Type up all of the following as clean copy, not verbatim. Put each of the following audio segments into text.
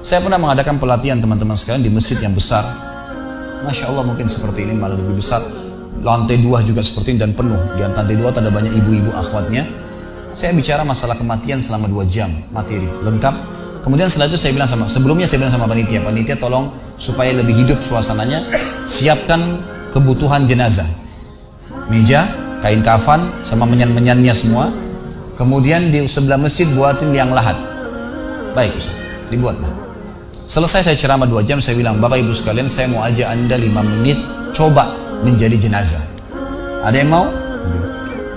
Saya pernah mengadakan pelatihan teman-teman sekalian di masjid yang besar. Masya Allah, mungkin seperti ini, malah lebih besar. Lantai 2 juga seperti ini dan penuh. Di lantai 2 ada banyak ibu-ibu akhwatnya. Saya bicara masalah kematian selama 2 jam, materi lengkap. Kemudian setelah itu saya bilang sebelumnya saya bilang sama panitia tolong supaya lebih hidup suasananya, siapkan kebutuhan jenazah. Meja, kain kafan, sama menyan-menyannya semua. Kemudian di sebelah masjid buatin liang lahat. Baik Ustaz, dibuatlah. Selesai saya ceramah 2 jam, saya bilang, Bapak Ibu sekalian, saya mau ajak Anda 5 menit coba menjadi jenazah. Ada yang mau?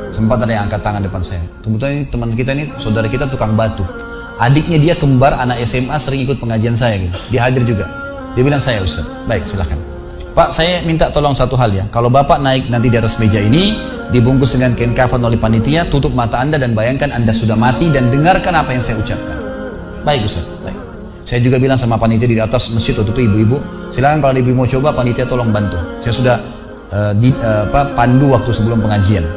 Sempat ada yang angkat tangan depan saya. Kebetulan teman kita ini, saudara kita tukang batu. Adiknya dia kembar anak SMA, sering ikut pengajian saya gitu. Dia hadir juga. Dia bilang, saya Ustaz. Baik, silahkan. Pak, saya minta tolong satu hal ya. Kalau Bapak naik nanti di atas meja ini, dibungkus dengan kain kafan oleh panitia, tutup mata Anda dan bayangkan Anda sudah mati dan dengarkan apa yang saya ucapkan. Baik Ustaz, baik. Saya juga bilang sama panitia di atas masjid waktu itu, ibu-ibu, silakan kalau ibu mau coba, panitia tolong bantu. Saya sudah pandu waktu sebelum pengajian.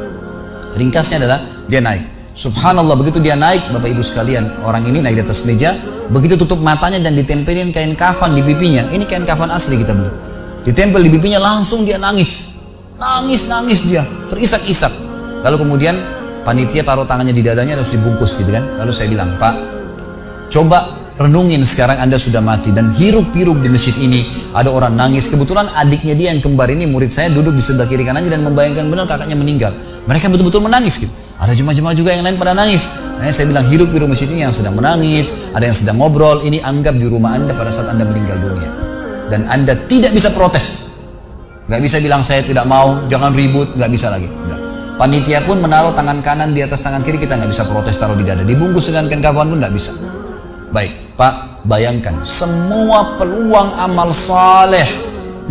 Ringkasnya adalah dia naik. Subhanallah, begitu dia naik, Bapak Ibu sekalian, orang ini naik di atas meja, begitu tutup matanya dan ditempelin kain kafan di pipinya. Ini kain kafan asli kita beli. Ditempel di pipinya, langsung dia nangis. Nangis dia, terisak-isak. Lalu kemudian panitia taruh tangannya di dadanya, harus dibungkus gitu kan. Lalu saya bilang, Pak, coba renungin sekarang Anda sudah mati dan hiruk-pikuk di masjid ini ada orang nangis. Kebetulan adiknya dia yang kembar ini, murid saya, duduk di sebelah kiri kanannya dan membayangkan benar kakaknya meninggal. Mereka betul-betul menangis gitu. Ada jemaah-jemaah juga yang lain pada nangis. Saya bilang, hiruk-pikuk masjid ini yang sedang menangis, ada yang sedang ngobrol. Ini anggap di rumah Anda pada saat Anda meninggal dunia. Dan Anda tidak bisa protes. Gak bisa bilang saya tidak mau, jangan ribut, gak bisa lagi. Udah. Panitia pun menaruh tangan kanan di atas tangan kiri, kita gak bisa protes taruh di dada. Dibungkus dengan kain kafan pun gak bisa. Baik, Pak, bayangkan semua peluang amal saleh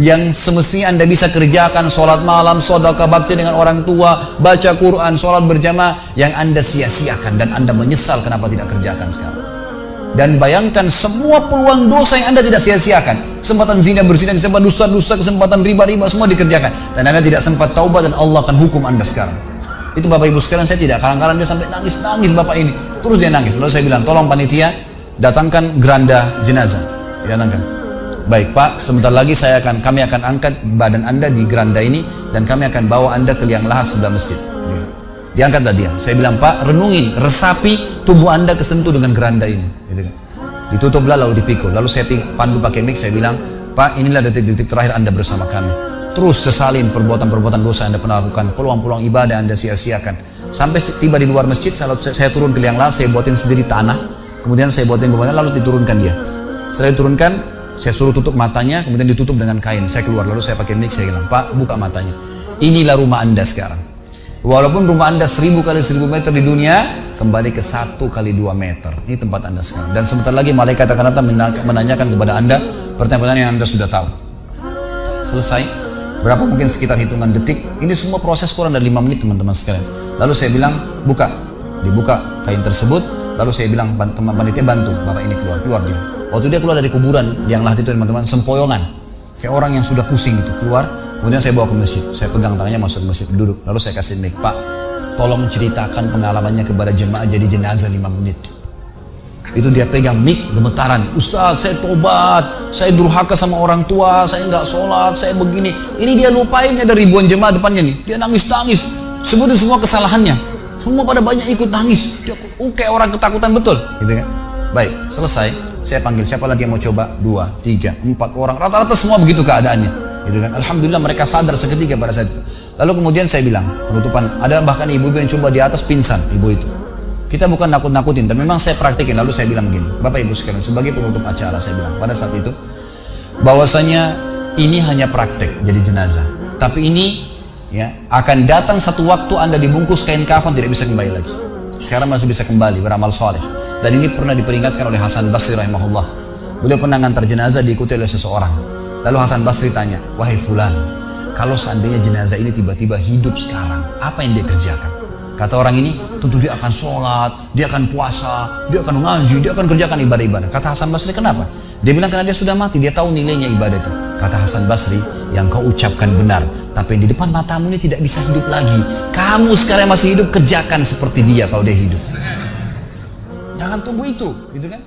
yang semestinya Anda bisa kerjakan, sholat malam, sedekah bakti dengan orang tua, baca Quran, sholat berjamaah, yang Anda sia-siakan dan Anda menyesal kenapa tidak kerjakan sekarang. Dan bayangkan semua peluang dosa yang Anda tidak sia-siakan, kesempatan zina berzina, kesempatan dusta-dusta, kesempatan riba-riba, semua dikerjakan, dan Anda tidak sempat taubat dan Allah akan hukum Anda sekarang. Itu Bapak Ibu sekalian, saya tidak kalang-kalang, dia sampai nangis Bapak ini, terus dia nangis. Lalu saya bilang, tolong panitia datangkan geranda jenazah, datangkan. Baik Pak, sebentar lagi kami akan angkat badan Anda di geranda ini dan kami akan bawa Anda ke liang lahat sebelah masjid. Diangkat tadi ya. Saya bilang, Pak, renungin, resapi tubuh Anda kesentuh dengan geranda ini. Ditutuplah lalu dipikul. Lalu saya pandu pakai mic, saya bilang, Pak, inilah detik-detik terakhir Anda bersama kami. Terus sesalin perbuatan-perbuatan dosa Anda pernah lakukan, peluang-peluang ibadah Anda sia-siakan. Sampai tiba di luar masjid, saya turun ke liang lahat, saya buatin sendiri tanah. Kemudian saya buatin rumahnya, lalu diturunkan dia. Setelah diturunkan, saya suruh tutup matanya, kemudian ditutup dengan kain. Saya keluar, lalu saya pakai mic, saya bilang, Pak, buka matanya. Inilah rumah Anda sekarang. Walaupun rumah Anda 1000 kali 1000 meter di dunia, kembali ke 1 kali 2 meter. Ini tempat Anda sekarang. Dan sebentar lagi malaikat akan datang menanyakan kepada Anda pertanyaan yang Anda sudah tahu. Selesai. Berapa mungkin sekitar hitungan detik. Ini semua proses kurang dari 5 menit teman-teman sekalian. Lalu saya bilang, buka. Dibuka kain tersebut. Lalu saya bilang, teman panitia bantu Bapak ini keluar dia. Waktu dia keluar dari kuburan yang lahat itu teman-teman, sempoyongan. Kayak orang yang sudah pusing itu keluar. Kemudian saya bawa ke masjid. Saya pegang tangannya masuk ke masjid, duduk. Lalu saya kasih mic, Pak, tolong ceritakan pengalamannya kepada jemaah jadi jenazah 5 menit. Itu dia pegang mic, gemetaran. Ustaz, saya tobat, saya durhaka sama orang tua, saya nggak sholat, saya begini. Ini dia lupain, ada ribuan jemaah depannya nih. Dia nangis-nangis, sebutin semua kesalahannya. Semua pada banyak ikut nangis. Dia kayak orang ketakutan betul, gitu kan? Baik, selesai. Saya panggil siapa lagi yang mau coba? 2, 3, 4 orang. Rata-rata semua begitu keadaannya, gitu kan? Alhamdulillah mereka sadar seketika pada saat itu. Lalu kemudian saya bilang penutupan. Ada bahkan ibu-ibu yang coba di atas pingsan, ibu itu. Kita bukan nakut-nakutin, tapi memang saya praktikin. Lalu saya bilang begini, Bapak Ibu sekalian, sebagai penutup acara saya bilang pada saat itu, bahwasanya ini hanya praktek jadi jenazah. Tapi ini ya akan datang satu waktu Anda dibungkus kain kafan tidak bisa kembali lagi. Sekarang masih bisa kembali beramal soleh. Dan ini pernah diperingatkan oleh Hasan Basri rahimahullah. Beliau pernah ngantar jenazah diikuti oleh seseorang. Lalu Hasan Basri tanya, wahai fulan, kalau seandainya jenazah ini tiba-tiba hidup sekarang, apa yang dia kerjakan? Kata orang ini, tentu dia akan sholat, dia akan puasa, dia akan ngaji, dia akan kerjakan ibadah-ibadah. Kata Hasan Basri, kenapa? Dia bilang karena dia sudah mati, dia tahu nilainya ibadah itu. Kata Hasan Basri, yang kau ucapkan benar, tapi yang di depan matamu ini tidak bisa hidup lagi. Kamu sekarang masih hidup, kerjakan seperti dia kalau dia hidup. Jangan tunggu itu, gitu kan?